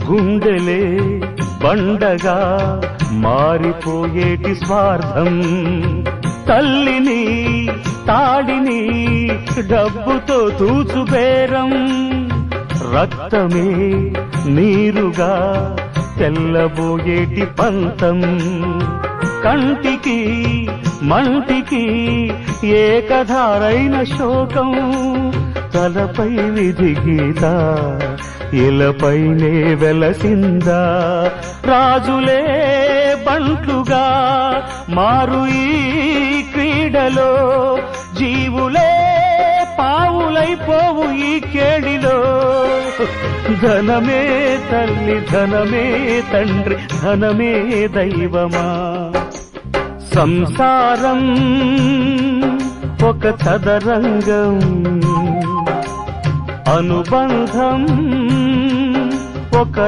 గుండెలే బండగా మారిపోయేటి స్వార్థం, తల్లిని తాడిని డబ్బుతో తూచుబేరం, రక్తమే నీరుగా తెల్లబోయేటి పంతం, కంటికి మంటికి ఏకధారైన శోకం, తలపై విధి గీత ఇలపైనే వెలసిందా, రాజులే బంట్లుగా మారు ఈ క్రీడలో, జీవులే పావులైపోవు ఈ కేడిలో, ధనమే తల్లి ధనమే తండ్రి ధనమే దైవమా, సంసారం ఒక చదరంగం, అనుబంధం ఒక